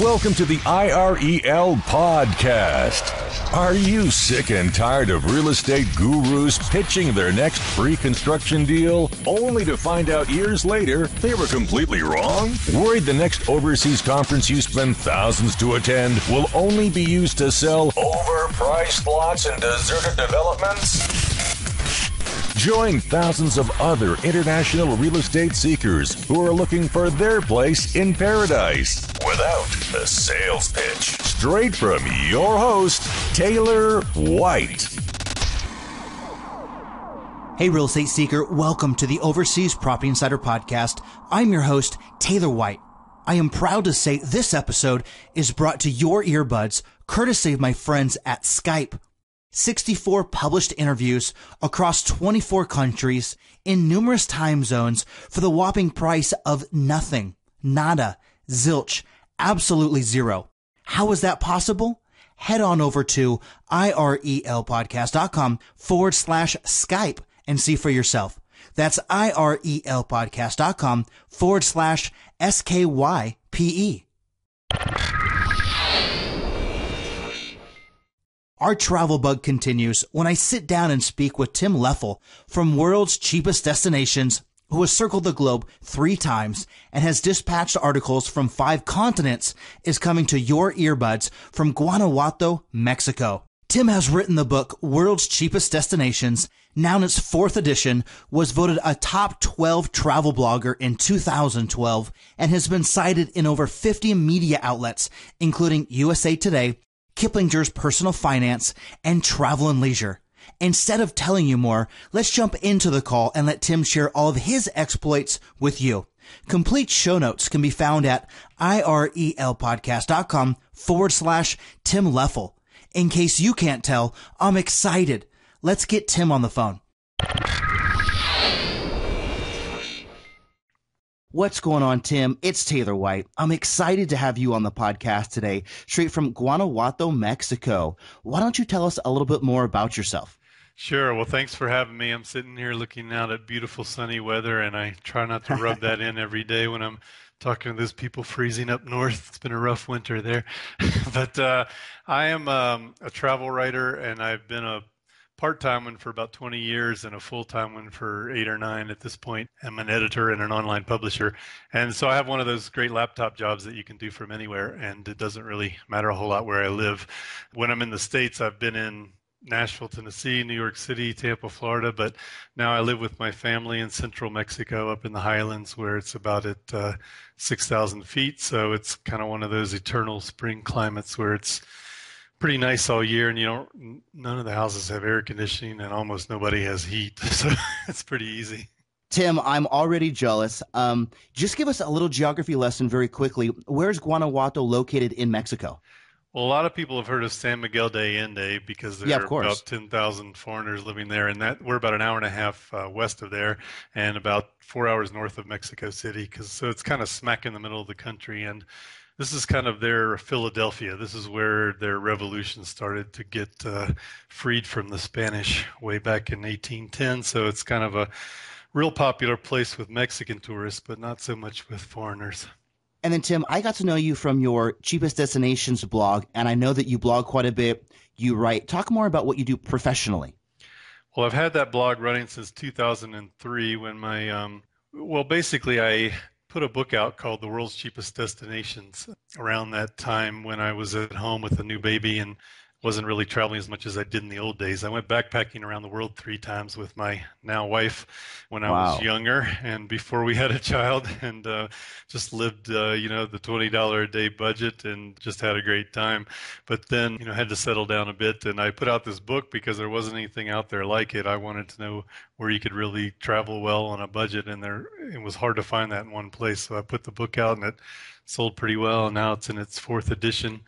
Welcome to the IREL podcast. Are you sick and tired of real estate gurus pitching their next free construction deal only to find out years later they were completely wrong? Worried the next overseas conference you spend thousands to attend will only be used to sell overpriced lots and deserted developments? Join thousands of other international real estate seekers who are looking for their place in paradise without the sales pitch. Straight from your host, Taylor White. Hey, real estate seeker. Welcome to the Overseas Property Insider Podcast. I'm your host, Taylor White. I am proud to say this episode is brought to your earbuds courtesy of my friends at Skype. 64 published interviews across 24 countries in numerous time zones for the whopping price of nothing, nada, zilch, absolutely zero. How is that possible? Head on over to irelpodcast.com/Skype and see for yourself. That's irelpodcast.com/SKYPE. Our travel bug continues when I sit down and speak with Tim Leffel from World's Cheapest Destinations, who has circled the globe 3 times and has dispatched articles from 5 continents, is coming to your earbuds from Guanajuato, Mexico. Tim has written the book World's Cheapest Destinations, now in its 4th edition, was voted a top 12 travel blogger in 2012, and has been cited in over 50 media outlets, including USA Today, Kiplingers Personal Finance, and Travel and Leisure. Instead of telling you more, let's jump into the call and let Tim share all of his exploits with you. Complete show notes can be found at irelpodcast.com/Tim Leffel. In case you can't tell, I'm excited. Let's get Tim on the phone. What's going on, Tim? It's Taylor White. I'm excited to have you on the podcast today, straight from Guanajuato, Mexico. Why don't you tell us a little bit more about yourself? Sure. Well, thanks for having me. I'm sitting here looking out at beautiful sunny weather, and I try not to rub that in every day when I'm talking to those people freezing up north. It's been a rough winter there. But I am a travel writer, and I've been a part-time one for about 20 years and a full-time one for 8 or 9 at this point. I'm an editor and an online publisher. And so I have one of those great laptop jobs that you can do from anywhere, and it doesn't really matter a whole lot where I live. When I'm in the States, I've been in Nashville, Tennessee, New York City, Tampa, Florida, but now I live with my family in central Mexico up in the highlands where it's about at 6,000 feet. So it's kind of one of those eternal spring climates where it's pretty nice all year, and none of the houses have air conditioning and almost nobody has heat. So it's pretty easy. Tim, I'm already jealous. Just give us a little geography lesson very quickly. Where's Guanajuato located in Mexico? Well, a lot of people have heard of San Miguel de Allende because there are about 10,000 foreigners living there, and we're about an hour and a half west of there and about 4 hours north of Mexico City. So it's kind of smack in the middle of the country, and this is kind of their Philadelphia. This is where their revolution started to get freed from the Spanish way back in 1810. So it's kind of a real popular place with Mexican tourists, but not so much with foreigners. And then, Tim, I got to know you from your Cheapest Destinations blog, and I know that you blog quite a bit. You write. Talk more about what you do professionally. Well, I've had that blog running since 2003 when basically I put a book out called The World's Cheapest Destinations around that time when I was at home with a new baby and wasn't really traveling as much as I did in the old days. I went backpacking around the world 3 times with my now wife when I was younger and before we had a child, and just lived, the $20 a day budget and just had a great time. But then, had to settle down a bit, and I put out this book because there wasn't anything out there like it. I wanted to know where you could really travel well on a budget, and it was hard to find that in one place. So I put the book out, and it sold pretty well, and now it's in its 4th edition.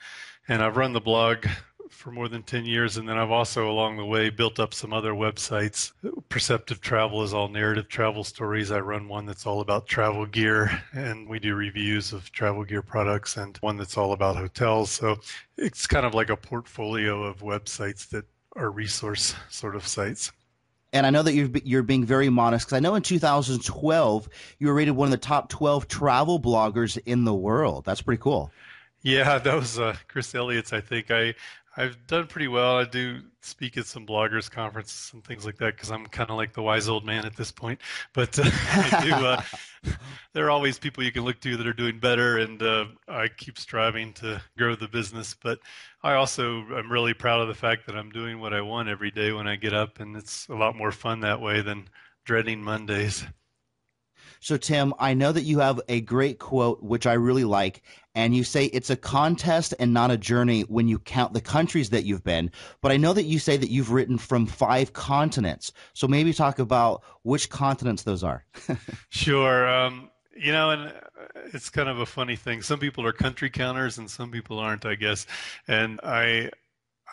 And I've run the blog for more than 10 years, and then I've also along the way built up some other websites. Perceptive Travel is all narrative travel stories. I run one that's all about travel gear, and we do reviews of travel gear products, and one that's all about hotels. So it's kind of like a portfolio of websites that are resource sort of sites. And I know that you're being very modest because I know in 2012 you were rated one of the top 12 travel bloggers in the world. That's pretty cool. Yeah, that was Chris Elliott's, I think. I've done pretty well. I do speak at some bloggers conferences and things like that because I'm kind of like the wise old man at this point. But I do. There are always people you can look to that are doing better, and I keep striving to grow the business. But I also am really proud of the fact that I'm doing what I want every day when I get up, and it's a lot more fun that way than dreading Mondays. So, Tim, I know that you have a great quote, which I really like, and you say it's a contest and not a journey when you count the countries that you've been. But I know that you say that you've written from 5 continents. So maybe talk about which continents those are. Sure. And it's kind of a funny thing. Some people are country counters and some people aren't, I guess. And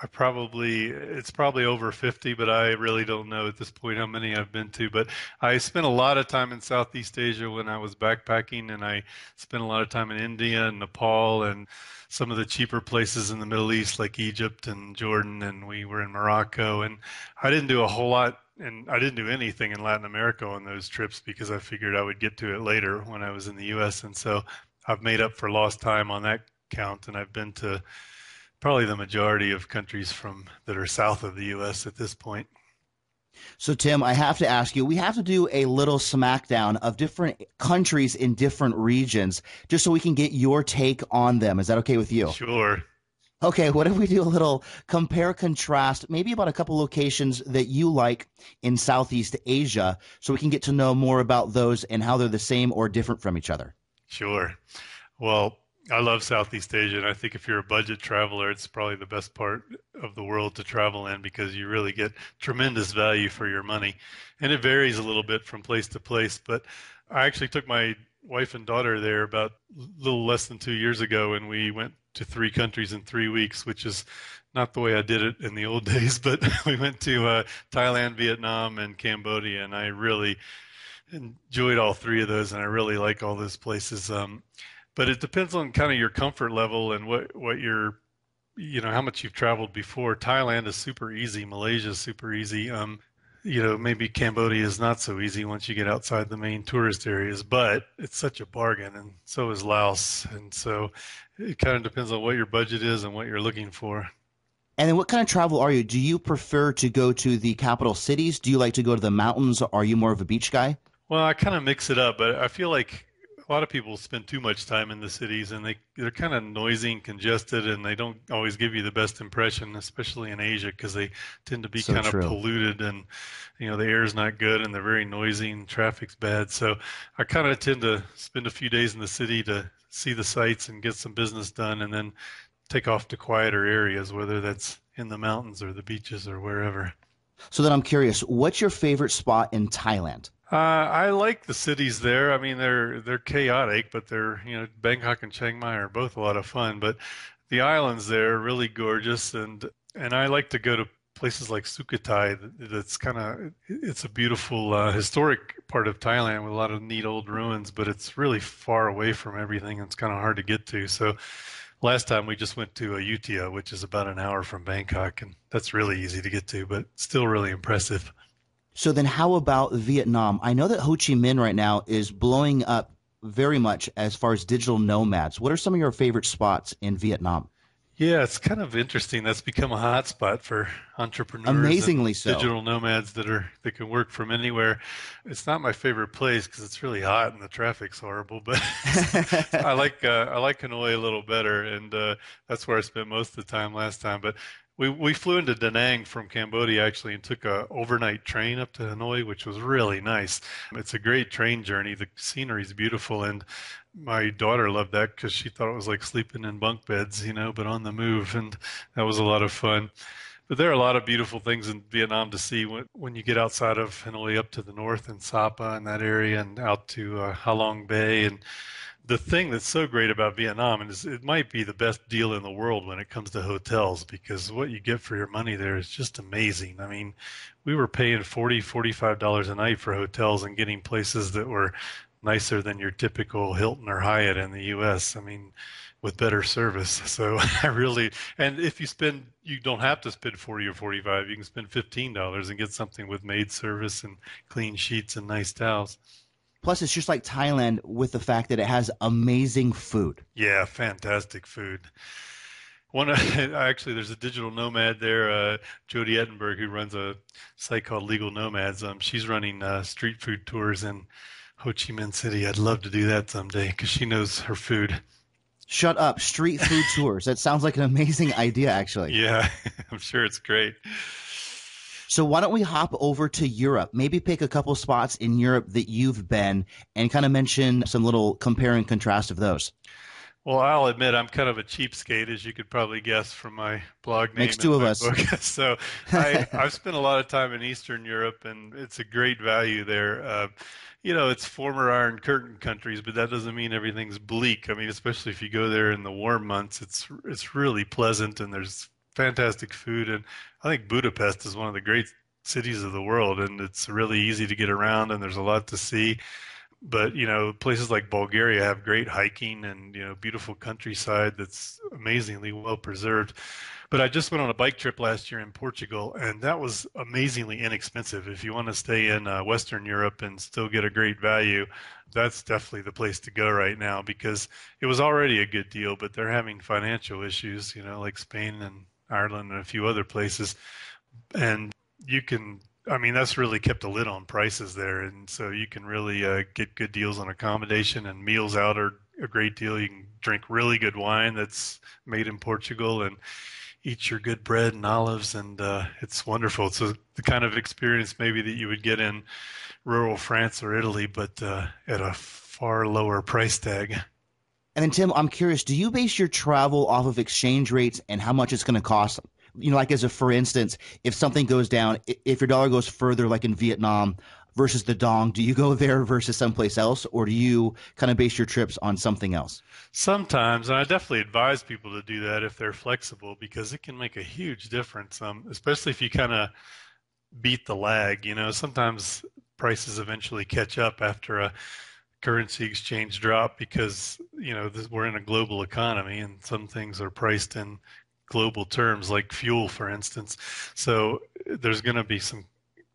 it's probably over 50, but I really don't know at this point how many I've been to. But I spent a lot of time in Southeast Asia when I was backpacking, and I spent a lot of time in India and Nepal and some of the cheaper places in the Middle East like Egypt and Jordan, and we were in Morocco. And I didn't do a whole lot, and I didn't do anything in Latin America on those trips because I figured I would get to it later when I was in the U.S. And so I've made up for lost time on that count, and I've been to probably the majority of countries that are south of the U.S. at this point. So, Tim, I have to ask you, we have to do a little smackdown of different countries in different regions just so we can get your take on them. Is that okay with you? Sure. Okay, what if we do a little compare contrast, maybe about a couple locations that you like in Southeast Asia so we can get to know more about those and how they're the same or different from each other? Sure. Well, I love Southeast Asia, and I think if you're a budget traveler, it's probably the best part of the world to travel in because you really get tremendous value for your money. And it varies a little bit from place to place, but I actually took my wife and daughter there about a little less than 2 years ago, and we went to 3 countries in 3 weeks, which is not the way I did it in the old days, but we went to Thailand, Vietnam, and Cambodia, and I really enjoyed all three of those, and I really like all those places. But it depends on kind of your comfort level and what you're, how much you've traveled before. Thailand is super easy. Malaysia is super easy. Maybe Cambodia is not so easy once you get outside the main tourist areas, but it's such a bargain, and so is Laos. And so it kind of depends on what your budget is and what you're looking for. And then what kind of travel are you? Do you prefer to go to the capital cities? Do you like to go to the mountains? Are you more of a beach guy? Well, I kind of mix it up, but I feel like a lot of people spend too much time in the cities, and they're kind of noisy and congested, and they don't always give you the best impression, especially in Asia, because they tend to be So kind of true. polluted, and the air is not good, and they're very noisy, and traffic's bad. So I kind of tend to spend a few days in the city to see the sights and get some business done, and then take off to quieter areas, whether that's in the mountains or the beaches or wherever. So then I'm curious, what's your favorite spot in Thailand? I like the cities there. I mean, they're chaotic, but Bangkok and Chiang Mai are both a lot of fun. But the islands there are really gorgeous, and I like to go to places like Sukhothai. It's a beautiful historic part of Thailand with a lot of neat old ruins, but it's really far away from everything. And it's kind of hard to get to. So last time we just went to Ayutthaya, which is about an hour from Bangkok, and that's really easy to get to, but still really impressive. So then how about Vietnam? I know that Ho Chi Minh right now is blowing up very much as far as digital nomads. What are some of your favorite spots in Vietnam? Yeah, it's kind of interesting. That's become a hot spot for entrepreneurs Amazingly and so. digital nomads that can work from anywhere. It's not my favorite place because it's really hot and the traffic's horrible, but I like Hanoi a little better, and that's where I spent most of the time last time. But we flew into Da Nang from Cambodia actually and took a overnight train up to Hanoi, which was really nice. It's a great train journey. The scenery is beautiful, and my daughter loved that because she thought it was like sleeping in bunk beds, but on the move, and that was a lot of fun. But there are a lot of beautiful things in Vietnam to see when you get outside of Hanoi up to the north and Sapa and that area and out to Ha Long Bay. And the thing that's so great about Vietnam is it might be the best deal in the world when it comes to hotels because what you get for your money there is just amazing. I mean, we were paying $45 a night for hotels and getting places that were nicer than your typical Hilton or Hyatt in the U.S. I mean, with better service. So and if you don't have to spend 40 or 45, you can spend $15 and get something with maid service and clean sheets and nice towels. Plus, it's just like Thailand with the fact that it has amazing food. Yeah, fantastic food. Actually, there's a digital nomad there, Jody Ettenberg, who runs a site called Legal Nomads. She's running street food tours in Ho Chi Minh City. I'd love to do that someday because she knows her food. Shut up. Street food tours. That sounds like an amazing idea, actually. Yeah, I'm sure it's great. So why don't we hop over to Europe? Maybe pick a couple spots in Europe that you've been and kind of mention some little compare and contrast of those. Well, I'll admit I'm kind of a cheapskate, as you could probably guess from my blog name. Makes two of us. So I've spent a lot of time in Eastern Europe, and it's a great value there. It's former Iron Curtain countries, but that doesn't mean everything's bleak. I mean, especially if you go there in the warm months, it's really pleasant, and there's fantastic food. And I think Budapest is one of the great cities of the world, and it's really easy to get around, and there's a lot to see. But, places like Bulgaria have great hiking and, beautiful countryside that's amazingly well preserved. But I just went on a bike trip last year in Portugal, and that was amazingly inexpensive. If you want to stay in Western Europe and still get a great value, that's definitely the place to go right now, because it was already a good deal, but they're having financial issues, like Spain and Ireland and a few other places. And that's really kept a lid on prices there. And so you can really get good deals on accommodation, and meals out are a great deal. You can drink really good wine that's made in Portugal and eat your good bread and olives, and it's wonderful. It's the kind of experience maybe that you would get in rural France or Italy, but at a far lower price tag. And then, Tim, I'm curious, do you base your travel off of exchange rates and how much it's going to cost? Like for instance, if something goes down, if your dollar goes further, like in Vietnam versus the dong, do you go there versus someplace else, or do you kind of base your trips on something else? Sometimes, and I definitely advise people to do that if they're flexible, because it can make a huge difference, especially if you kind of beat the lag. Sometimes prices eventually catch up after a currency exchange drop, because, we're in a global economy and some things are priced in global terms, like fuel, for instance. So there's going to be some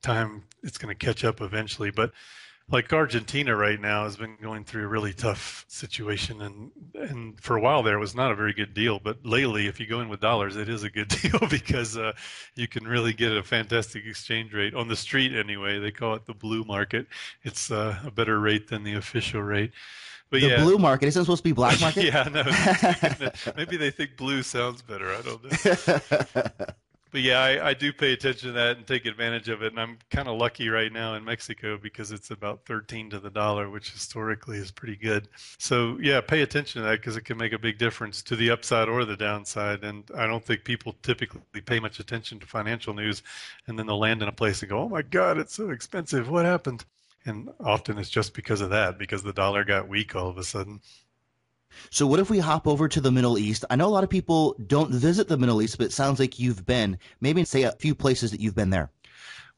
time it's going to catch up eventually. But like Argentina right now has been going through a really tough situation, and for a while there it was not a very good deal. But lately, if you go in with dollars, it is a good deal, because you can really get a fantastic exchange rate on the street anyway. They call it the blue market. It's a better rate than the official rate. But the blue market, isn't it supposed to be black market? Yeah, no. Maybe they think blue sounds better. I don't know. But yeah, I do pay attention to that and take advantage of it. And I'm kind of lucky right now in Mexico, because it's about 13 to the dollar, which historically is pretty good. So yeah, pay attention to that, because it can make a big difference to the upside or the downside. And I don't think people typically pay much attention to financial news, and then they'll land in a place and go, oh my God, it's so expensive. What happened? And often it's just because of that, because the dollar got weak all of a sudden. So what if we hop over to the Middle East? I know a lot of people don't visit the Middle East, but it sounds like you've been. Maybe say a few places that you've been there.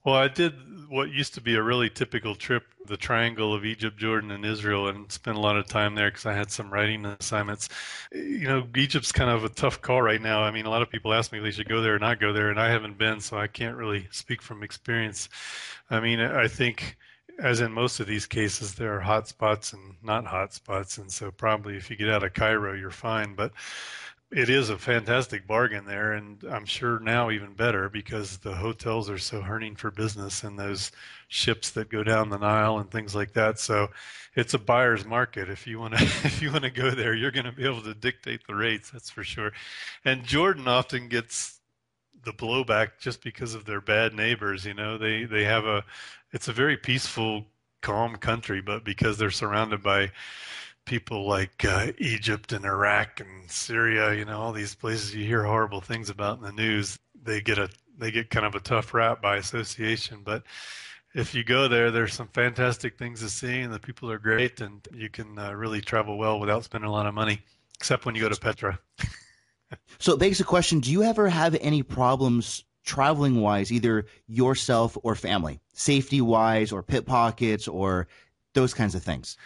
Well, I did what used to be a really typical trip, the triangle of Egypt, Jordan, and Israel, and spent a lot of time there because I had some writing assignments. Egypt's kind of a tough call right now. I mean, a lot of people ask me if they should go there or not go there, and I haven't been, so I can't really speak from experience. I mean, I think, as in most of these cases, there are hot spots and not hot spots. And so probably if you get out of Cairo, you're fine. But it is a fantastic bargain there. And I'm sure now even better, because the hotels are so hurting for business, and those ships that go down the Nile and things like that. So it's a buyer's market. If you want to go there, you're going to be able to dictate the rates. That's for sure. And Jordan often gets the blowback just because of their bad neighbors. They have it's a very peaceful, calm country, but because they're surrounded by people like Egypt and Iraq and Syria, all these places you hear horrible things about in the news, they get kind of a tough rap by association. But if you go there, there's some fantastic things to see, and the people are great, and you can really travel well without spending a lot of money, except when you go to Petra. So it begs the question, do you ever have any problems traveling wise, either yourself or family, safety wise, or pickpockets, or those kinds of things?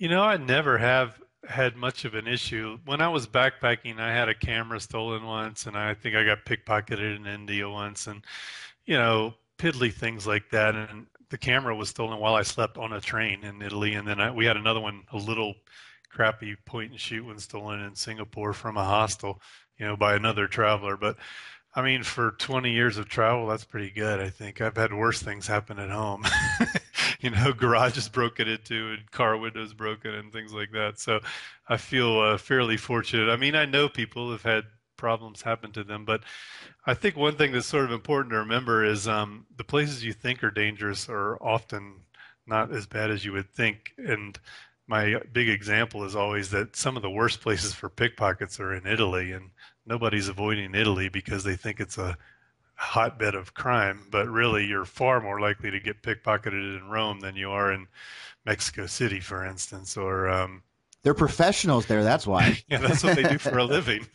I never have had much of an issue. When I was backpacking, I had a camera stolen once, and I think I got pickpocketed in India once, and piddly things like that. And the camera was stolen while I slept on a train in Italy, and then we had another one, a little crappy point and shoot one, stolen in Singapore from a hostel, by another traveler. But I mean, for 20 years of travel, that's pretty good, I think. I've had worse things happen at home. Garages broken into and car windows broken and things like that. So I feel fairly fortunate. I mean, I know people have had problems happen to them, but I think one thing that's sort of important to remember is the places you think are dangerous are often not as bad as you would think. And my big example is always that some of the worst places for pickpockets are in Italy, and nobody's avoiding Italy because they think it's a hotbed of crime, but really you're far more likely to get pickpocketed in Rome than you are in Mexico City, for instance, or they're professionals there, that's why. yeah, that's what they do for a living.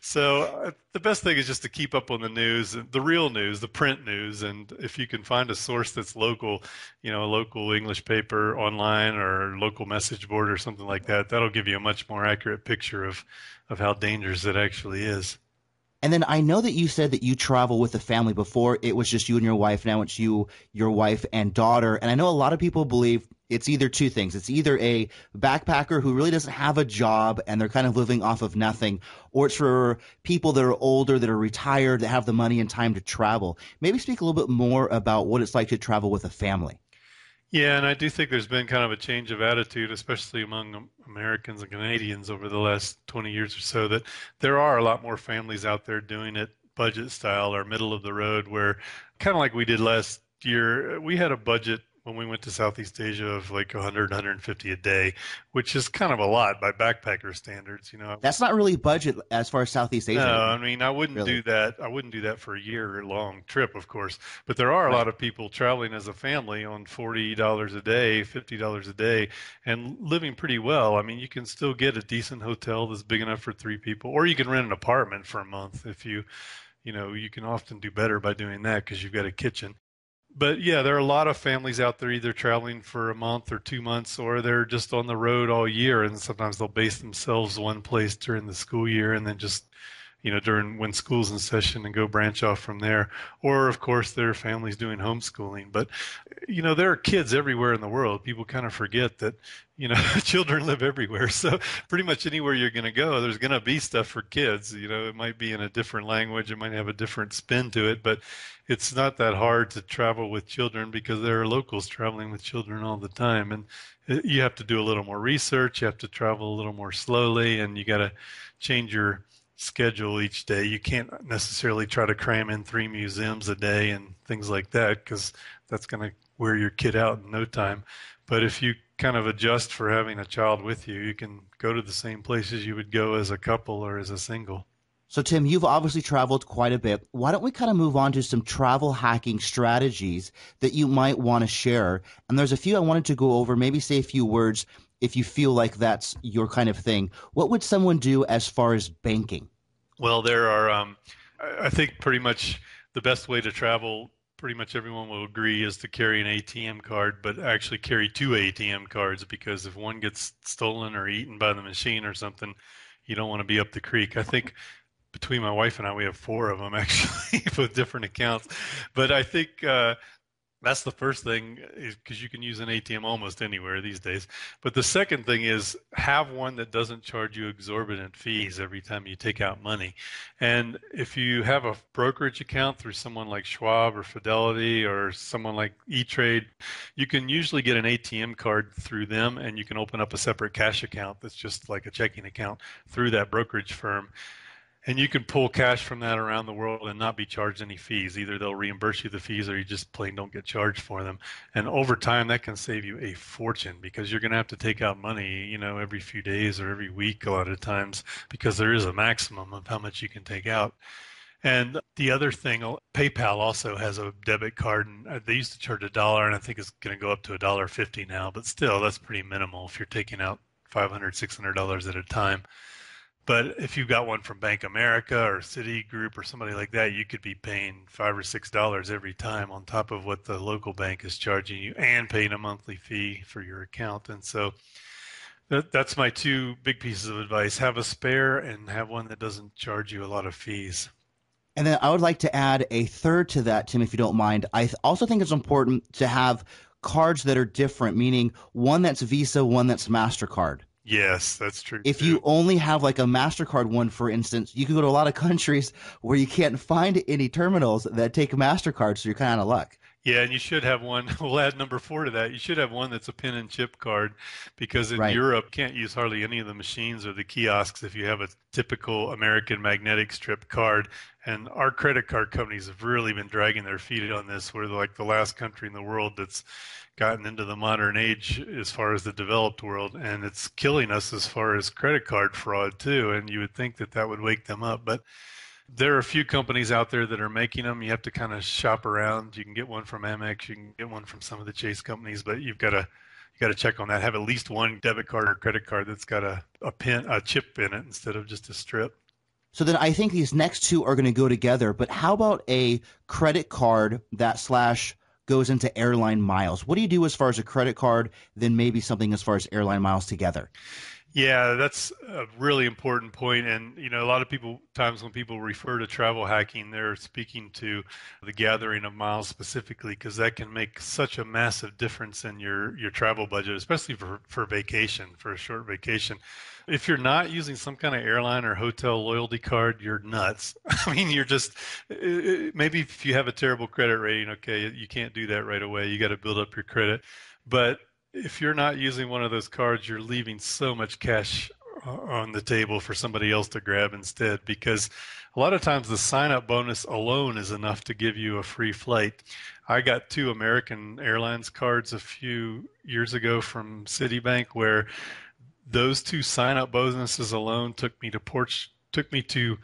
So the best thing is just to keep up on the news, the real news, the print news, and if you can find a source that's local, a local English paper online or local message board or something like that, that'll give you a much more accurate picture of how dangerous it actually is. And then I know that you said that you travel with a family. Before it was just you and your wife. Now it's you, your wife, and daughter. And I know a lot of people believe it's either two things. It's either a backpacker who really doesn't have a job and they're kind of living off of nothing, or it's for people that are older, that are retired, that have the money and time to travel. Maybe speak a little bit more about what it's like to travel with a family. Yeah, and I do think there's been kind of a change of attitude, especially among Americans and Canadians over the last 20 years or so, that there are a lot more families out there doing it budget style or middle of the road, where kind of like we did last year, we had a budget when we went to Southeast Asia of like 100, 150 a day, which is kind of a lot by backpacker standards. That's not really budget as far as Southeast Asia. No, I mean, I wouldn't really do that. I wouldn't do that for a year-long trip, of course. But there are a lot of people traveling as a family on $40 a day, $50 a day, and living pretty well. I mean, you can still get a decent hotel that's big enough for three people, or you can rent an apartment for a month if you can often do better by doing that because you've got a kitchen. But yeah, there are a lot of families out there either traveling for a month or 2 months, or they're just on the road all year. And sometimes they'll base themselves one place during the school year and then just, during when school's in session and go branch off from there. Or of course, there are families doing homeschooling. But, there are kids everywhere in the world. People kind of forget that, children live everywhere. So pretty much anywhere you're going to go, there's going to be stuff for kids. It might be in a different language. It might have a different spin to it, but it's not that hard to travel with children because there are locals traveling with children all the time. And you have to do a little more research. You have to travel a little more slowly, and you got to change your schedule each day. You can't necessarily try to cram in 3 museums a day and things like that because that's going to wear your kid out in no time. But if you kind of adjust for having a child with you, you can go to the same places you would go as a couple or as a single. So, Tim, you've obviously traveled quite a bit. Why don't we kind of move on to some travel hacking strategies that you might want to share? And there's a few I wanted to go over, maybe say a few words if you feel like that's your kind of thing. What would someone do as far as banking? Well, there are, I think pretty much the best way to travel, pretty much everyone will agree, is to carry an ATM card, but actually carry 2 ATM cards, because if one gets stolen or eaten by the machine or something, you don't want to be up the creek. I think between my wife and I, we have 4 of them actually with different accounts. But I think that's the first thing, is because you can use an ATM almost anywhere these days. But the second thing is have one that doesn't charge you exorbitant fees every time you take out money. And if you have a brokerage account through someone like Schwab or Fidelity or someone like E-Trade, you can usually get an ATM card through them, and you can open up a separate cash account that's just like a checking account through that brokerage firm. And you can pull cash from that around the world and not be charged any fees. Either they'll reimburse you the fees, or you just plain don't get charged for them. And over time, that can save you a fortune, because you're going to have to take out money, every few days or every week a lot of times, because there is a maximum of how much you can take out. And the other thing, PayPal also has a debit card, and they used to charge $1, and I think it's going to go up to $1.50 now. But still, that's pretty minimal if you're taking out $500, $600 at a time. But if you got one from Bank America or Citigroup or somebody like that, you could be paying $5 or $6 every time on top of what the local bank is charging you and paying a monthly fee for your account. And so that's my two big pieces of advice. Have a spare and have one that doesn't charge you a lot of fees. And then I would like to add a third to that, Tim, if you don't mind. I also think it's important to have cards that are different, meaning one that's Visa, one that's MasterCard. Yes, that's true. If you only have like a MasterCard one, for instance, you can go to a lot of countries where you can't find any terminals that take MasterCard, so you're kind of out of luck. Yeah, and you should have one. We'll add number 4 to that. You should have one that's a pin and chip card, because in Right. Europe, you can't use hardly any of the machines or the kiosks if you have a typical American magnetic strip card. And our credit card companies have really been dragging their feet on this. We're like the last country in the world that's gotten into the modern age as far as the developed world, and it's killing us as far as credit card fraud too. And you would think that that would wake them up, but there are a few companies out there that are making them. You have to kind of shop around. You can get one from Amex, you can get one from some of the Chase companies, but you got to check on that. Have at least one debit card or credit card that's got a chip in it instead of just a strip. So then I think these next two are going to go together, but how about a credit card that / goes into Airline Miles? What do you do as far as a credit card, then maybe something as far as Airline Miles together? Yeah, that's a really important point. And, a lot of times when people refer to travel hacking, they're speaking to the gathering of miles specifically, because that can make such a massive difference in your travel budget, especially for vacation, for a short vacation. If you're not using some kind of airline or hotel loyalty card, you're nuts. I mean, you're just, maybe if you have a terrible credit rating, okay, you can't do that right away. You got to build up your credit. But if you're not using one of those cards, you're leaving so much cash on the table for somebody else to grab instead, because a lot of times the sign-up bonus alone is enough to give you a free flight. I got 2 American Airlines cards a few years ago from Citibank, where those 2 sign-up bonuses alone took me to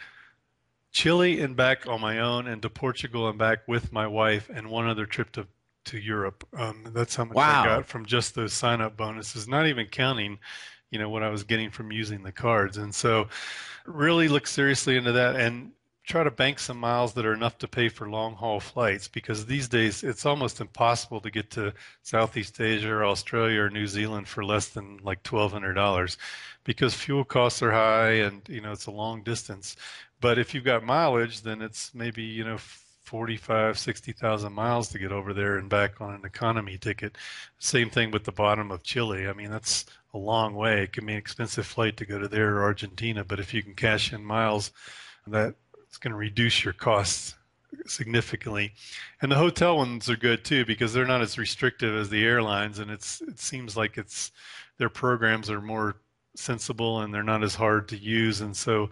Chile and back on my own, and to Portugal and back with my wife, and one other trip to Europe. That's how much I got from just those sign-up bonuses, not even counting, what I was getting from using the cards. And so really look seriously into that and try to bank some miles that are enough to pay for long-haul flights, because these days it's almost impossible to get to Southeast Asia or Australia or New Zealand for less than like $1,200, because fuel costs are high and, it's a long distance. But if you've got mileage, then it's maybe, 45, 60,000 miles to get over there and back on an economy ticket. Same thing with the bottom of Chile. I mean, that's a long way. It can be an expensive flight to go to there or Argentina, but if you can cash in miles, that's going to reduce your costs significantly. And the hotel ones are good too, because they're not as restrictive as the airlines, and it seems like their programs are more sensible and they're not as hard to use. And so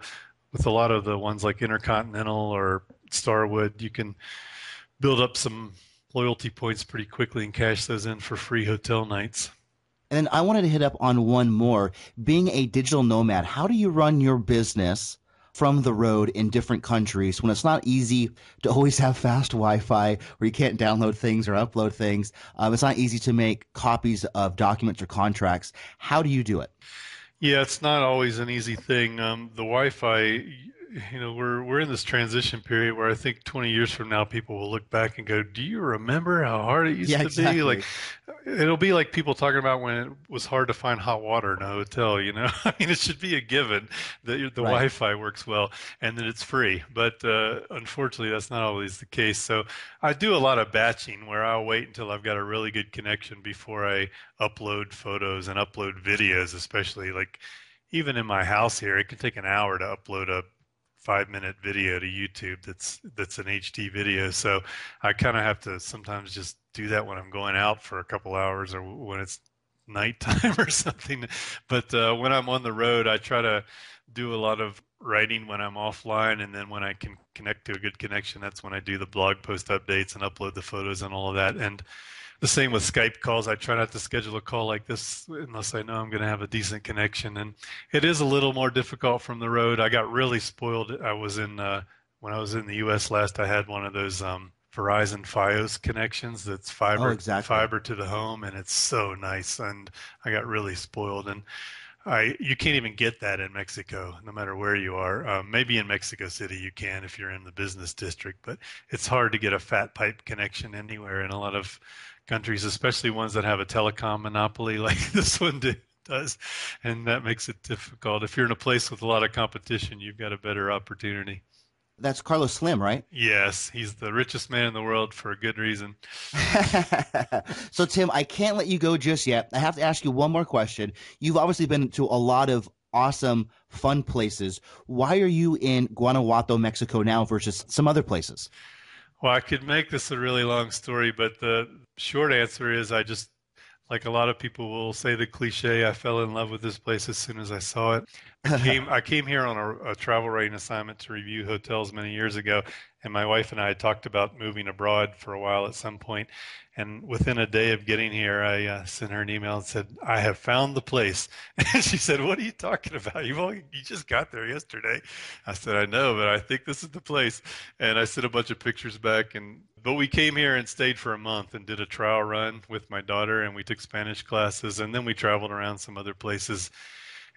with a lot of the ones like Intercontinental or Starwood, you can build up some loyalty points pretty quickly and cash those in for free hotel nights. And then I wanted to hit up on one more. Being a digital nomad, how do you run your business from the road in different countries when it's not easy to always have fast Wi-Fi, where you can't download things or upload things? It's not easy to make copies of documents or contracts. How do you do it? Yeah, it's not always an easy thing. The Wi-Fi, we're in this transition period where I think 20 years from now, people will look back and go, "Do you remember how hard it used to exactly. be?" Like, it'll be like people talking about when it was hard to find hot water in a hotel. I mean, it should be a given that the Right. Wi-Fi works well and that it's free. But unfortunately, that's not always the case. So I do a lot of batching, where I'll wait until I've got a really good connection before I upload photos and upload videos, especially like even in my house here, it can take an hour to upload a 5-minute video to YouTube that's an HD video. So I kind of have to sometimes just do that when I'm going out for a couple hours or when it's nighttime or something. But when I'm on the road, I try to do a lot of writing when I'm offline, and then when I can connect to a good connection, that's when I do the blog post updates and upload the photos and all of that. And the same with Skype calls. I try not to schedule a call like this unless I know I'm going to have a decent connection. And it is a little more difficult from the road. I got really spoiled. When I was in the U.S. last, I had one of those Verizon Fios connections that's fiber exactly. fiber to the home, and it's so nice. And I got really spoiled. And You can't even get that in Mexico, no matter where you are. Maybe in Mexico City you can if you're in the business district, but it's hard to get a fat pipe connection anywhere in a lot of countries, especially ones that have a telecom monopoly like this one does, and that makes it difficult. If you're in a place with a lot of competition, you've got a better opportunity. That's Carlos Slim, right? Yes, he's the richest man in the world for a good reason. So, Tim, I can't let you go just yet. I have to ask you one more question. You've obviously been to a lot of awesome, fun places. Why are you in Guanajuato, Mexico now versus some other places? Well, I could make this a really long story, but the short answer is I just, like a lot of people will say the cliche, I fell in love with this place as soon as I saw it. I came here on a travel writing assignment to review hotels many years ago, and my wife and I had talked about moving abroad for a while at some point. And within a day of getting here, I sent her an email and said, I have found the place. And she said, what are you talking about? You just got there yesterday. I said, I know, but I think this is the place. And I sent a bunch of pictures back. But we came here and stayed for a month and did a trial run with my daughter, and we took Spanish classes, and then we traveled around some other places.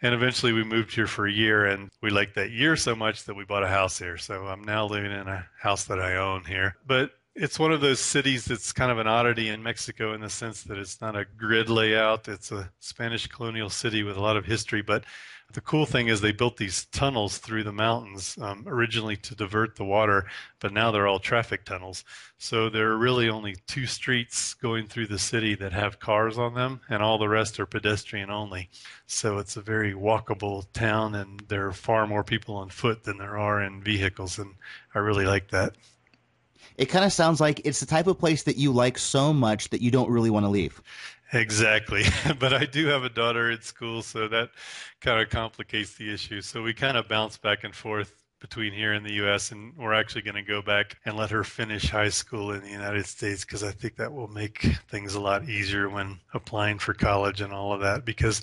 And eventually we moved here for a year, and we liked that year so much that we bought a house here. So I'm now living in a house that I own here. But it's one of those cities that's kind of an oddity in Mexico in the sense that it's not a grid layout. It's a Spanish colonial city with a lot of history. But the cool thing is they built these tunnels through the mountains originally to divert the water, but now they're all traffic tunnels. So there are really only 2 streets going through the city that have cars on them, and all the rest are pedestrian only. So it's a very walkable town, and there are far more people on foot than there are in vehicles, and I really like that. It kind of sounds like it's the type of place that you like so much that you don't really want to leave. Exactly. But I do have a daughter at school, so that kind of complicates the issue. So we kind of bounce back and forth between here and the U.S., and we're actually going to go back and let her finish high school in the United States, because I think that will make things a lot easier when applying for college and all of that. Because,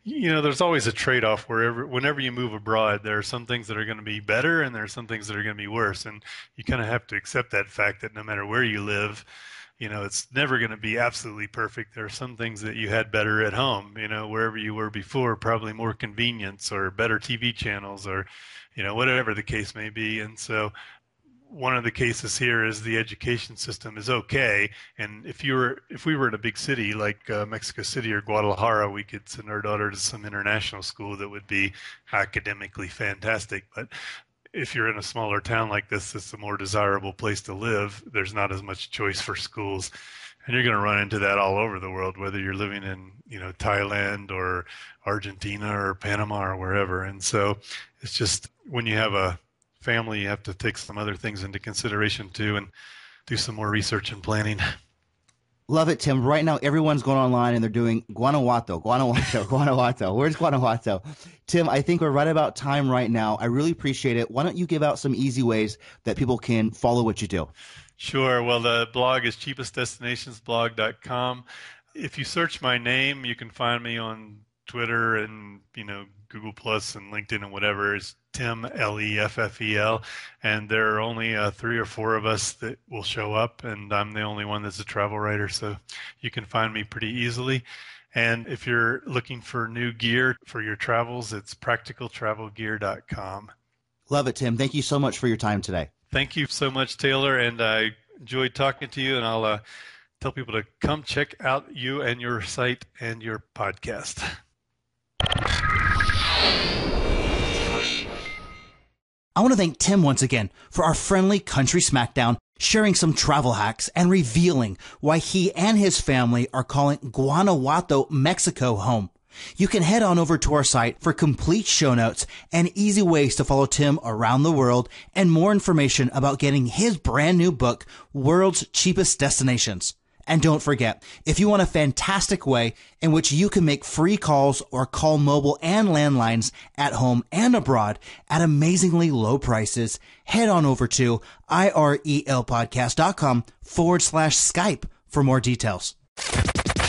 there's always a trade-off whenever you move abroad, there are some things that are going to be better and there are some things that are going to be worse. And you kind of have to accept that fact that no matter where you live, it's never going to be absolutely perfect. There are some things that you had better at home, wherever you were before, probably more convenience or better TV channels or, whatever the case may be. And so one of the cases here is the education system is okay. And if we were in a big city like Mexico City or Guadalajara, we could send our daughter to some international school that would be academically fantastic. But if you're in a smaller town like this, it's a more desirable place to live. There's not as much choice for schools. And you're going to run into that all over the world, whether you're living in, Thailand or Argentina or Panama or wherever. And so it's just when you have a family, you have to take some other things into consideration too and do some more research and planning. Love it, Tim. Right now, everyone's going online and they're doing Guanajuato. Where's Guanajuato? Tim, I think we're right about time right now. I really appreciate it. Why don't you give out some easy ways that people can follow what you do? Sure. Well, the blog is cheapestdestinationsblog.com. If you search my name, you can find me on Twitter and, Google Plus and LinkedIn and whatever. Is Tim, Leffel. And there are only 3 or 4 of us that will show up, and I'm the only one that's a travel writer, so you can find me pretty easily. And if you're looking for new gear for your travels, it's practicaltravelgear.com. Love it, Tim. Thank you so much for your time today. Thank you so much, Taylor, and I enjoyed talking to you, and I'll tell people to come check out you and your site and your podcast. I want to thank Tim once again for our friendly country smackdown, sharing some travel hacks and revealing why he and his family are calling Guanajuato, Mexico home. You can head on over to our site for complete show notes and easy ways to follow Tim around the world and more information about getting his brand new book, World's Cheapest Destinations. And don't forget, if you want a fantastic way in which you can make free calls or call mobile and landlines at home and abroad at amazingly low prices, head on over to irelpodcast.com/Skype for more details.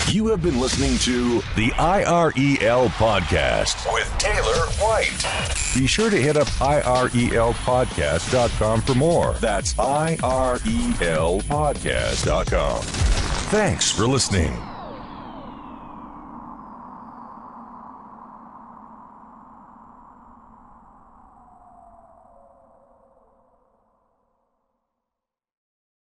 You have been listening to the IREL Podcast with Taylor White. Be sure to hit up irelpodcast.com for more. That's irelpodcast.com. Thanks for listening.